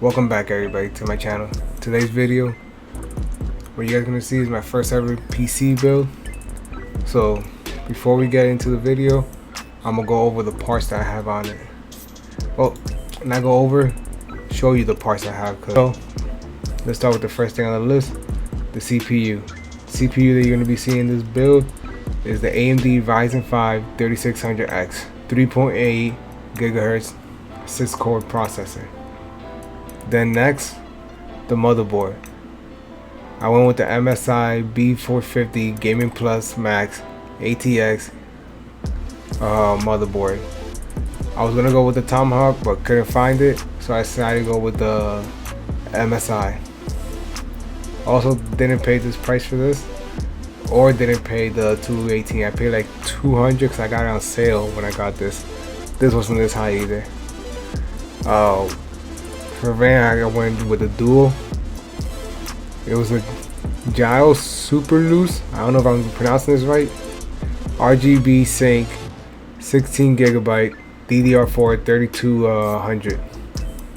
Welcome back everybody to my channel. Today's video, what you guys gonna see is my first ever PC build. So before we get into the video, I'm gonna go over the parts that I have on it. Well, not go over, show you the parts I have. So let's start with the first thing on the list, the CPU. CPU that you're gonna be seeing in this build is the AMD Ryzen 5 3600X 3.8 gigahertz 6-core processor. Then next, the motherboard. I went with the MSI B450 Gaming Plus Max ATX motherboard. I was gonna go with the Tomahawk but couldn't find it, so I decided to go with the MSI. Also didn't pay this price for this, or didn't pay the 218. I paid like 200 because I got it on sale when I got this. This wasn't this high either. For RAM, I went with a dual. It was a Giles Super Loose. I don't know if I'm pronouncing this right. RGB sync, 16 gigabyte, DDR4 3200.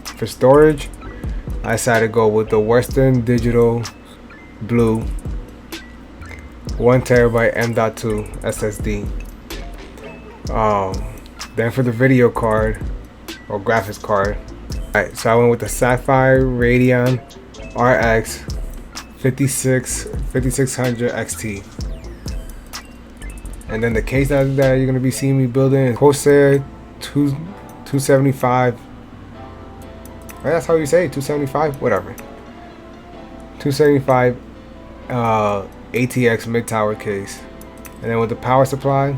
For storage, I decided to go with the Western Digital Blue 1 terabyte M.2 SSD. Then for the video card or graphics card, so I went with the Sapphire Radeon RX 5600 XT. And then the case that you're going to be seeing me building is Corsair 275. That's how you say it, 275, whatever. 275 ATX mid-tower case. And then with the power supply,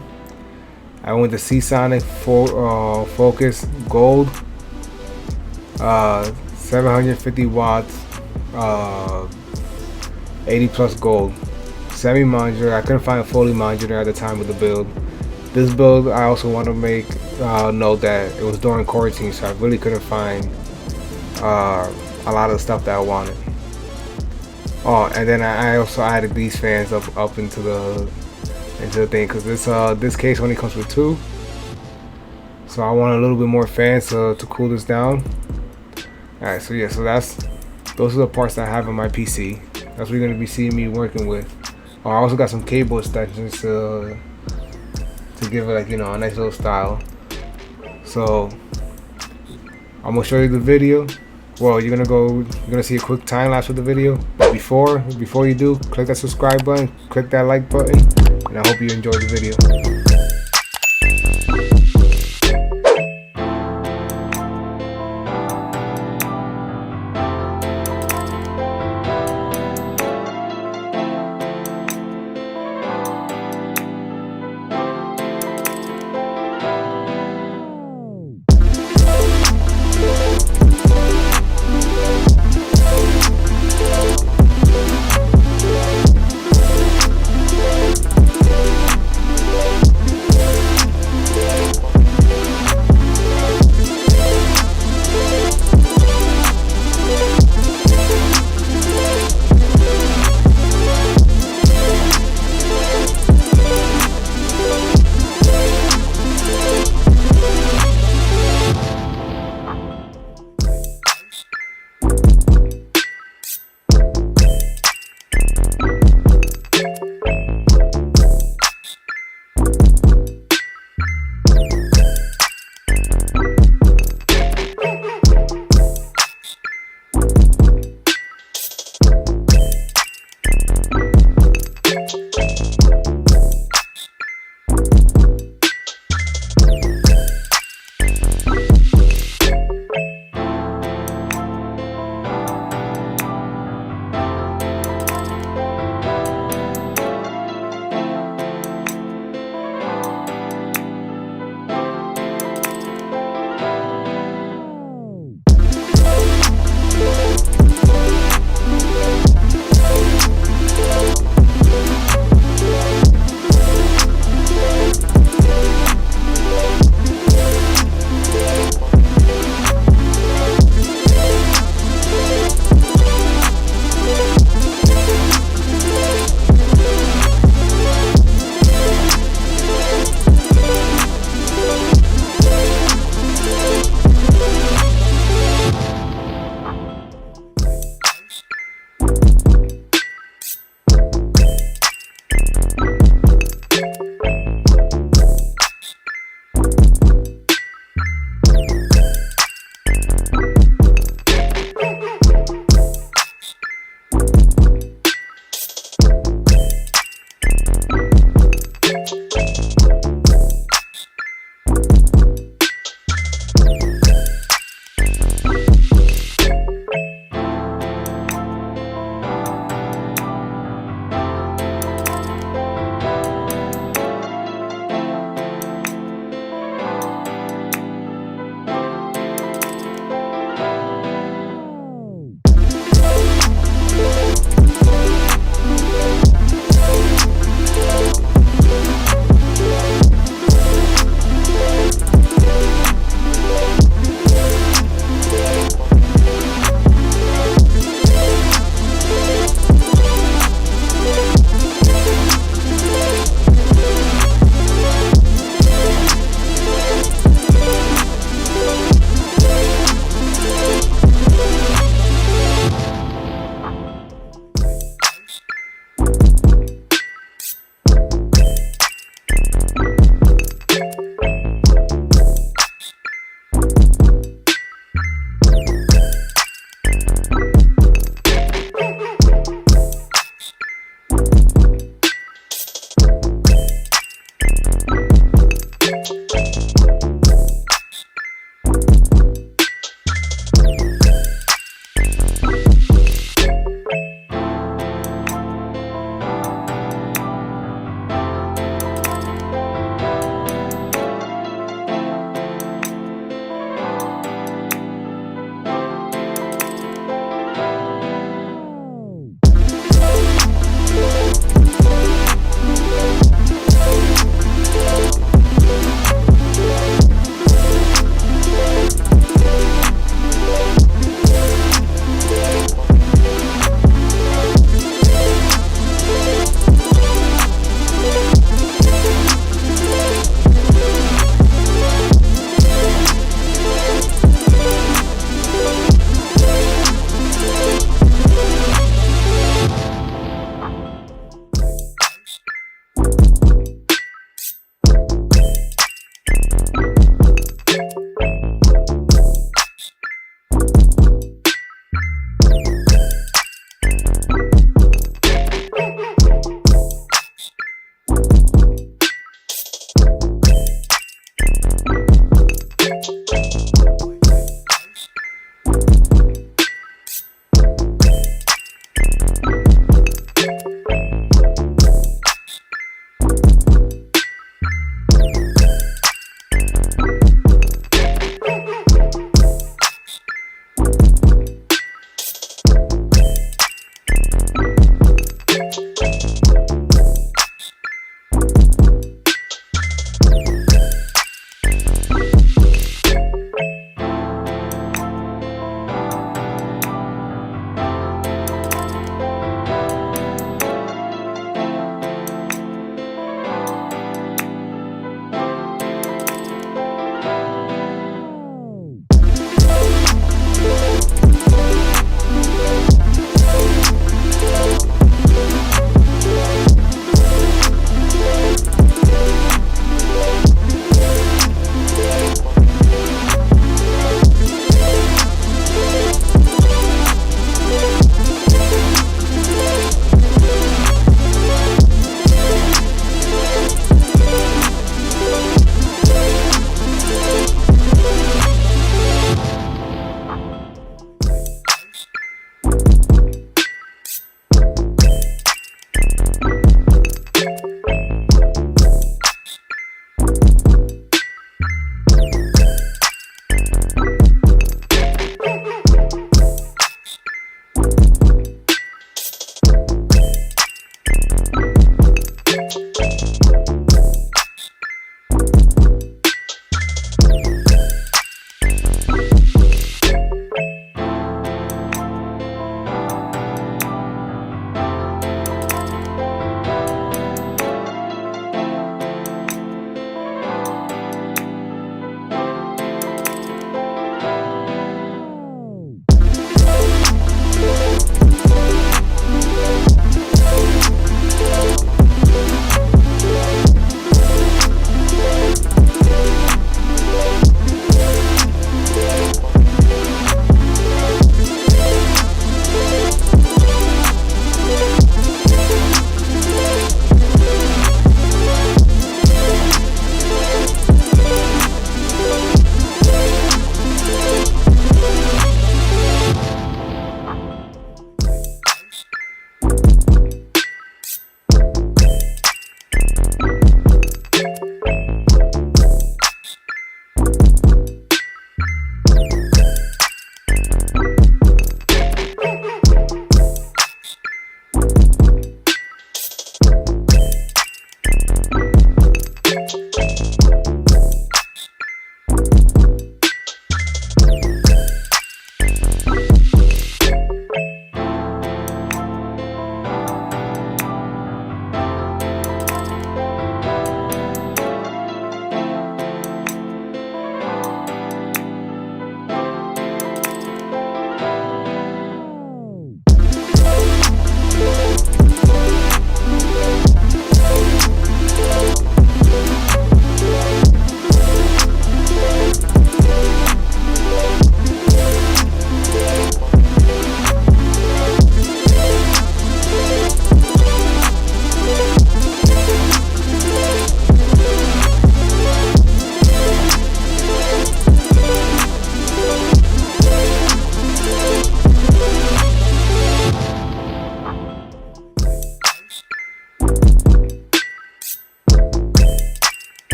I went with the Seasonic Focus Gold 750 watts 80 plus gold semi modular. I couldn't find a fully modular at the time of the build. This build, I also want to make note that it was during quarantine, so I really couldn't find a lot of the stuff that I wanted. And then I also added these fans up into the thing, because this case only comes with 2, so I want a little bit more fans to cool this down. Alright, so yeah, so those are the parts that I have on my PC. That's what you're gonna be seeing me working with. I also got some cable extensions to give it, like, you know, a nice little style. So I'm gonna show you the video. Well, you're gonna see a quick time lapse of the video. But before you do, click that subscribe button, click that like button, and I hope you enjoyed the video.